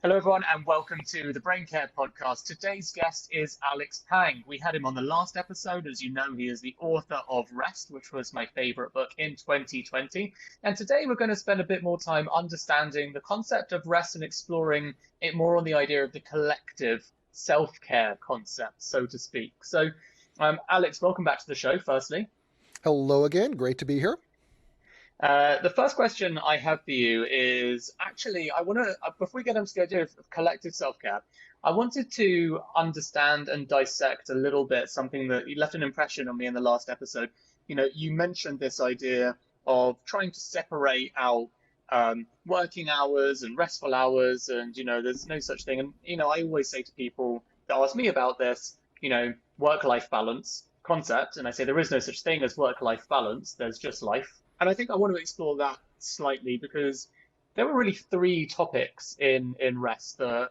Hello, everyone, and welcome to the Braincare Podcast. Today's guest is Alex Pang. We had him on the last episode. As you know, he is the author of Rest, which was my favorite book in 2020. And today we're going to spend a bit more time understanding the concept of rest and exploring it more on the idea of the collective self-care concept, so to speak. Alex, welcome back to the show, firstly. Hello again. Great to be here. The first question I have for you is actually, I want to, before we get into the idea of collective self-care, I wanted to understand and dissect a little bit something that you left an impression on me in the last episode. You mentioned this idea of trying to separate out working hours and restful hours, and, there's no such thing. And, I always say to people that ask me about this, work-life balance concept, and I say there is no such thing as work-life balance, there's just life. And I think I want to explore that slightly because there were really three topics in rest that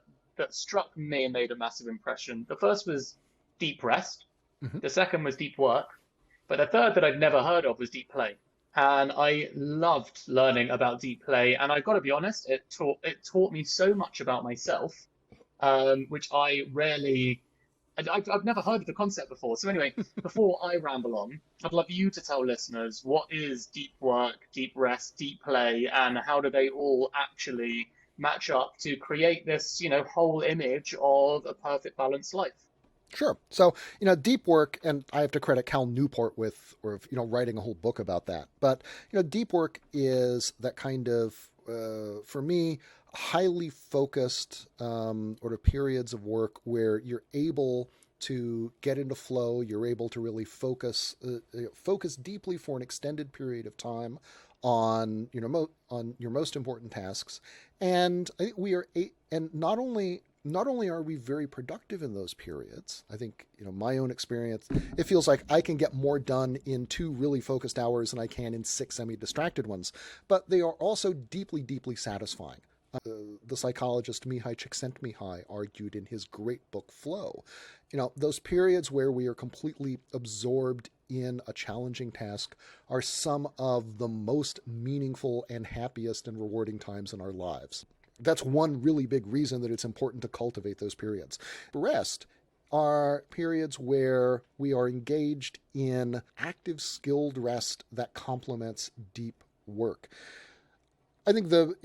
struck me and made a massive impression. The first was deep rest. Mhm. The second was deep work. But the third that I'd never heard of was deep play. And I loved learning about deep play. And I've got to be honest, it taught me so much about myself, which I've never heard of the concept before. So anyway, before I ramble on, I'd love you to tell listeners what is deep work, deep rest, deep play, and how do they all actually match up to create this, whole image of a perfect balanced life. Sure. So, deep work, and I have to credit Cal Newport with, writing a whole book about that. But, deep work is that kind of, for me, highly focused periods of work where you're able to get into flow. You're able to really focus deeply for an extended period of time on on your most important tasks. And I think and not only are we very productive in those periods. I think, my own experience, it feels like I can get more done in 2 really focused hours than I can in 6 semi-distracted ones, but they are also deeply, deeply satisfying. The psychologist Mihai Csikszentmihalyi argued in his great book Flow, those periods where we are completely absorbed in a challenging task are some of the most meaningful and happiest and rewarding times in our lives. That's one really big reason that it's important to cultivate those periods. Rest are periods where we are engaged in active, skilled rest that complements deep work. I think the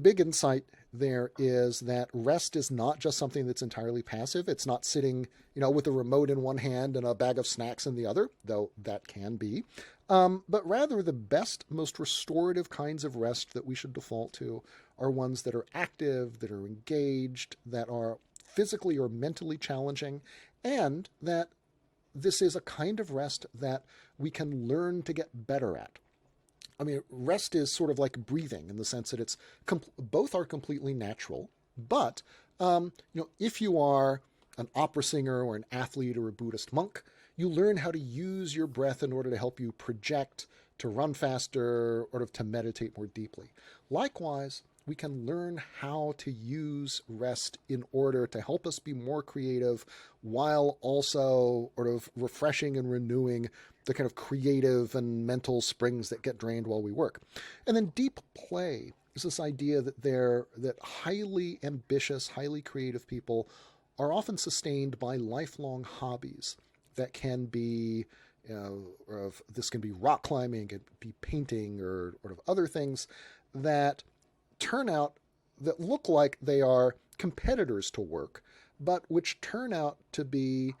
big insight there is that rest is not just something that's entirely passive. It's not sitting, with a remote in one hand and a bag of snacks in the other, though that can be. But rather, the best, most restorative kinds of rest that we should default to are ones that are active, that are engaged, that are physically or mentally challenging, and that this is a kind of rest that we can learn to get better at. I mean, rest is sort of like breathing in the sense that both are completely natural. But if you are an opera singer or an athlete or a Buddhist monk, you learn how to use your breath in order to help you project, to run faster, or to meditate more deeply. Likewise, we can learn how to use rest in order to help us be more creative while also sort of refreshing and renewing the kind of creative and mental springs that get drained while we work. And then deep play is this idea that highly ambitious, highly creative people are often sustained by lifelong hobbies that can be this can be rock climbing, it can be painting or of other things that that look like they are competitors to work, but which turn out to be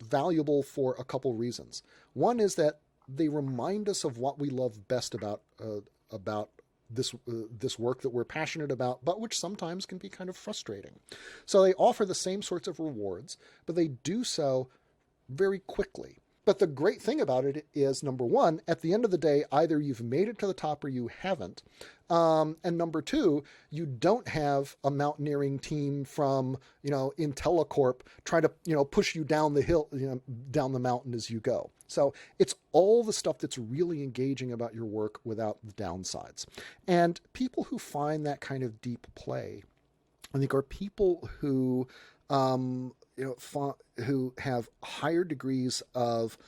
valuable for a couple reasons. One is that they remind us of what we love best about this work that we're passionate about, but which sometimes can be kind of frustrating. So they offer the same sorts of rewards, but they do so very quickly. But the great thing about it is, number one, at the end of the day, either you've made it to the top or you haven't. And number two, you don't have a mountaineering team from, IntelliCorp trying to, push you down the hill, down the mountain as you go. So it's all the stuff that's really engaging about your work without the downsides. And people who find that kind of deep play, I think, are people who who have higher degrees of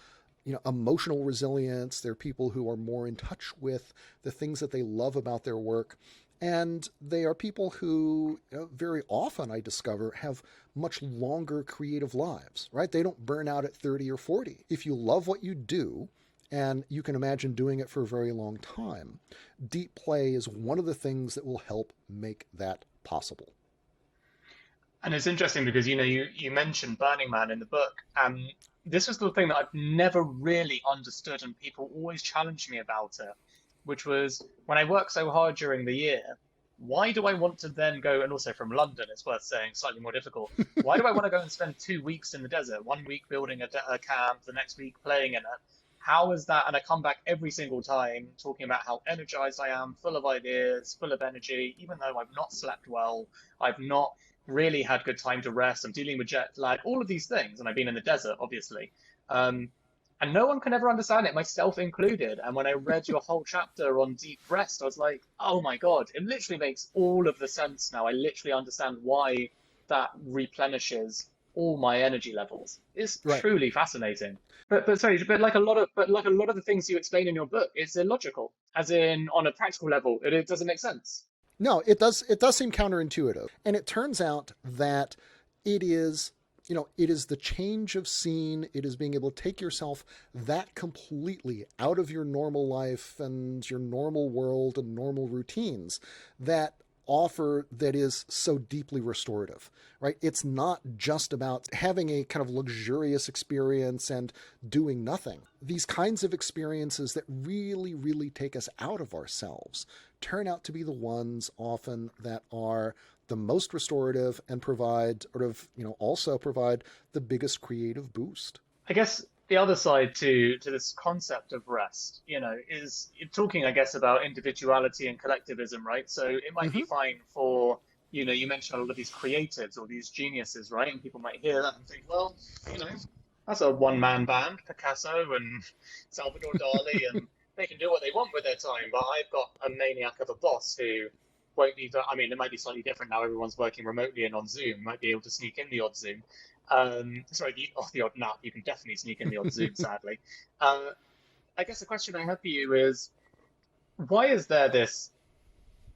emotional resilience. They're people who are more in touch with the things that they love about their work, And they are people who, very often I discover, have much longer creative lives, right? They don't burn out at 30 or 40. If you love what you do, and you can imagine doing it for a very long time, deep play is one of the things that will help make that possible. And it's interesting because you mentioned Burning Man in the book, and this was the thing that I've never really understood, and people always challenged me about it, which was when I work so hard during the year, why do I want to then go, and also from London, it's worth saying, slightly more difficult. Why do I want to go and spend 2 weeks in the desert? 1 week building a camp, the next week playing in it. How is that? And I come back every single time talking about how energized I am, full of ideas, full of energy, even though I've not slept well, I've not really had good time to rest, I'm dealing with jet lag, all of these things, and I've been in the desert, obviously. Um, and no one can ever understand it, myself included. And when I read your whole chapter on deep rest, I was like, oh my God, it literally makes all of the sense now. I literally understand why that replenishes all my energy levels. It's Right. truly fascinating. But sorry, but like a lot of the things you explain in your book, it's illogical. As in, on a practical level, it doesn't make sense. No, it does. It does seem counterintuitive, and it turns out that it is, it is the change of scene. It is being able to take yourself that completely out of your normal life and your normal world and normal routines that offer that is so deeply restorative, right? It's not just about having a kind of luxurious experience and doing nothing. These kinds of experiences that really, really take us out of ourselves turn out to be the ones often that are the most restorative and provide also provide the biggest creative boost. I guess the other side to this concept of rest, is you're talking, I guess, about individuality and collectivism, right? So it might be Mm-hmm. fine for, you mentioned a lot of these creatives or these geniuses, right? And people might hear that and think, well, you know, that's a one-man band, Picasso and Salvador Dali, and they can do what they want with their time. But I've got a maniac of a boss who won't be, I mean, it might be slightly different now. Everyone's working remotely and on Zoom, might be able to sneak in the odd Zoom. Sorry, the odd nap. You can definitely sneak in the odd Zoom, sadly. I guess the question I have for you is, why is there this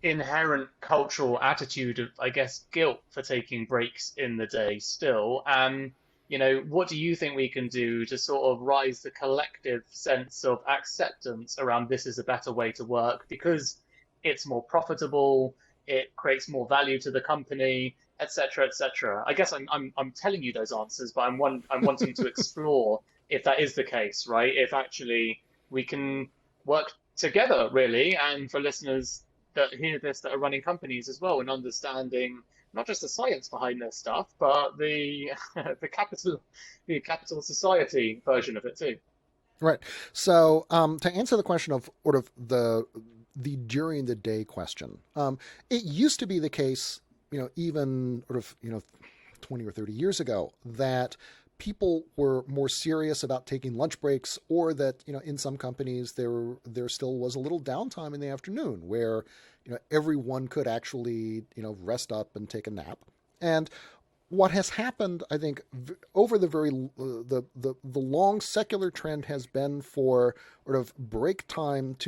inherent cultural attitude of, I guess, guilt for taking breaks in the day still? And, what do you think we can do to sort of rise the collective sense of acceptance around this is a better way to work because it's more profitable, it creates more value to the company, etc., etc. I guess I'm telling you those answers, but I'm wanting to explore if that is the case, right? If actually we can work together, really, and for listeners that hear this that are running companies as well and understanding not just the science behind this stuff, but the the capital society version of it too. Right. So, to answer the question of sort of the during the day question, it used to be the case, even sort of 20 or 30 years ago, that people were more serious about taking lunch breaks, or that in some companies there still was a little downtime in the afternoon where everyone could actually rest up and take a nap. And what has happened, I think, over the very the long secular trend has been for sort of break times,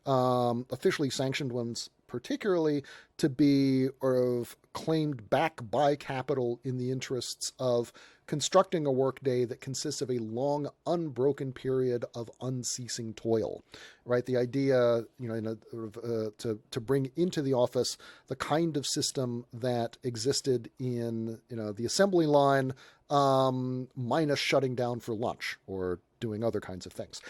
officially sanctioned ones particularly, to be sort of claimed back by capital in the interests of constructing a workday that consists of a long, unbroken period of unceasing toil. Right, the idea, to bring into the office the kind of system that existed in the assembly line, minus shutting down for lunch or doing other kinds of things.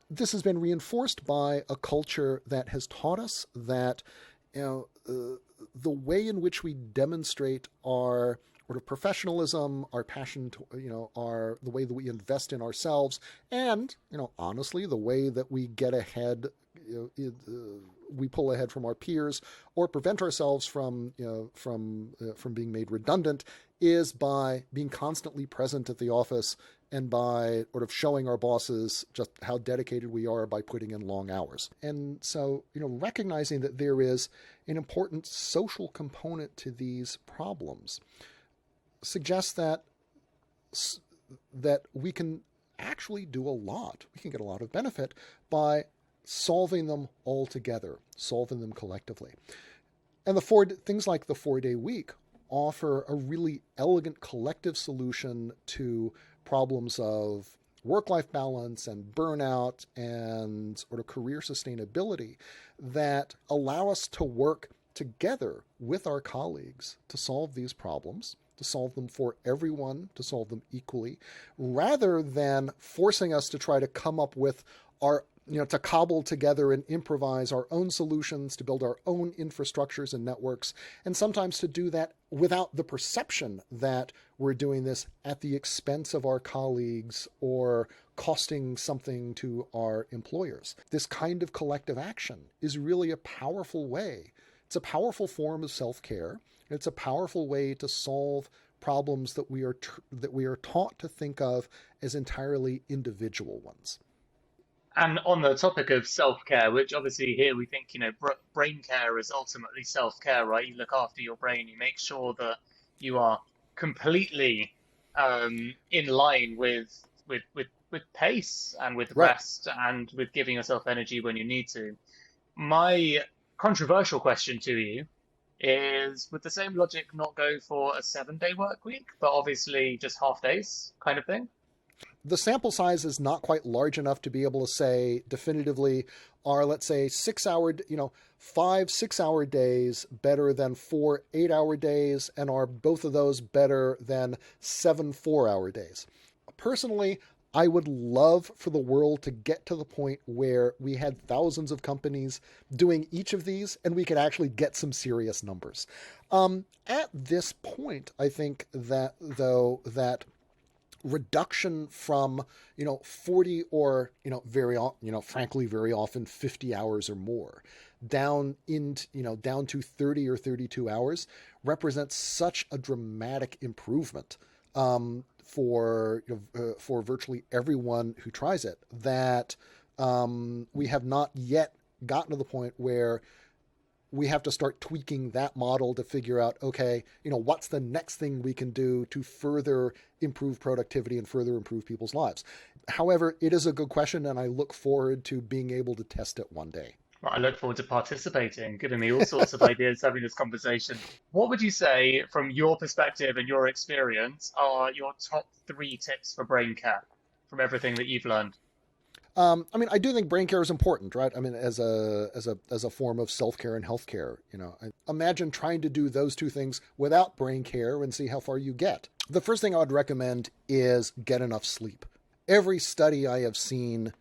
This has been reinforced by a culture that has taught us that the way in which we demonstrate our sort of professionalism, our passion, our the way that we invest in ourselves, and honestly, the way that we get ahead, we pull ahead from our peers or prevent ourselves from from being made redundant, is by being constantly present at the office and by sort of showing our bosses just how dedicated we are by putting in long hours. And so, recognizing that there is an important social component to these problems suggests that we can actually do a lot. We can get a lot of benefit by solving them all together, solving them collectively. And things like the 4-day week offer a really elegant collective solution to problems of work-life balance and burnout and sort of career sustainability that allow us to work together with our colleagues to solve these problems, to solve them for everyone, to solve them equally, rather than forcing us to try to come up with to cobble together and improvise our own solutions, to build our own infrastructures and networks, and sometimes to do that without the perception that we're doing this at the expense of our colleagues or costing something to our employers. This kind of collective action is really a powerful way. It's a powerful form of self-care. It's a powerful way to solve problems that we are taught to think of as entirely individual ones. And on the topic of self-care, which obviously here we think, brain care is ultimately self-care, right? You look after your brain, you make sure that you are completely in line with pace and with Right. rest and with giving yourself energy when you need to. My controversial question to you is, would the same logic not go for a 7-day work week, but obviously just half days kind of thing? The sample size is not quite large enough to be able to say definitively, are, let's say, 5 6-hour days better than 4 8-hour days, and are both of those better than 7 4-hour days? Personally, I would love for the world to get to the point where we had thousands of companies doing each of these and we could actually get some serious numbers. At this point, I think that reduction from 40 or frankly very often 50 hours or more down to 30 or 32 hours represents such a dramatic improvement for virtually everyone who tries it that we have not yet gotten to the point where we have to start tweaking that model to figure out, okay, what's the next thing we can do to further improve productivity and further improve people's lives. However, it is a good question, and I look forward to being able to test it one day. Well, I look forward to participating, giving me all sorts of ideas, having this conversation. What would you say, from your perspective and your experience, are your top 3 tips for brain care from everything that you've learned? I do think brain care is important, right? As a form of self-care and healthcare, I imagine trying to do those two things without brain care and see how far you get. The first thing I would recommend is get enough sleep. Every study I have seen,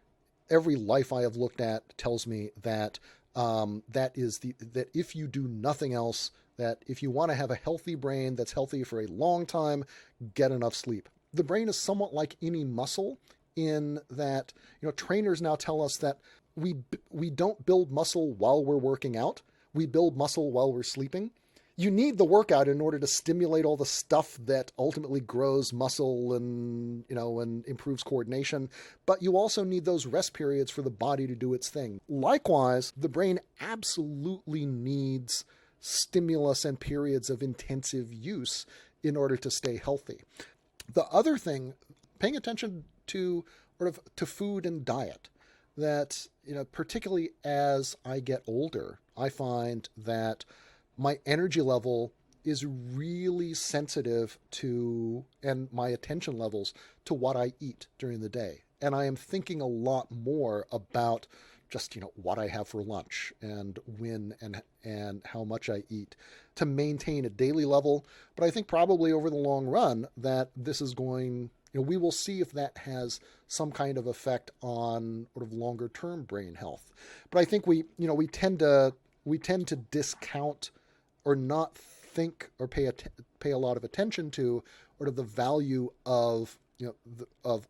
every life I have looked at tells me that that if you do nothing else, that if you want to have a healthy brain that's healthy for a long time, get enough sleep. The brain is somewhat like any muscle in that, trainers now tell us that we don't build muscle while we're working out. We build muscle while we're sleeping. You need the workout in order to stimulate all the stuff that ultimately grows muscle and improves coordination. But you also need those rest periods for the body to do its thing. Likewise, the brain absolutely needs stimulus and periods of intensive use in order to stay healthy. The other thing, paying attention to food and diet, that particularly as I get older, I find that my energy level is really sensitive to, and my attention levels to, what I eat during the day. And I am thinking a lot more about just what I have for lunch and when and how much I eat to maintain a daily level. But I think probably over the long run that this is going, we will see if that has some kind of effect on sort of longer term brain health. But I think we tend to discount or not think or pay a lot of attention to sort of the value of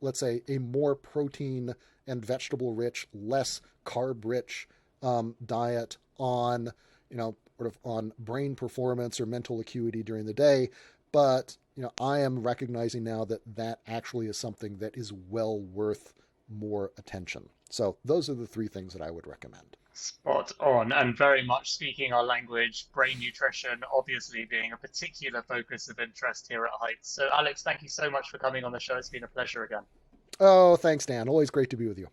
let's say a more protein and vegetable rich, less carb rich diet on on brain performance or mental acuity during the day. But I am recognizing now that actually is something that is well worth more attention. So those are the 3 things that I would recommend. Spot on, and very much speaking our language, brain nutrition obviously being a particular focus of interest here at Heights. So, Alex, thank you so much for coming on the show. It's been a pleasure again. Oh, thanks, Dan. Always great to be with you.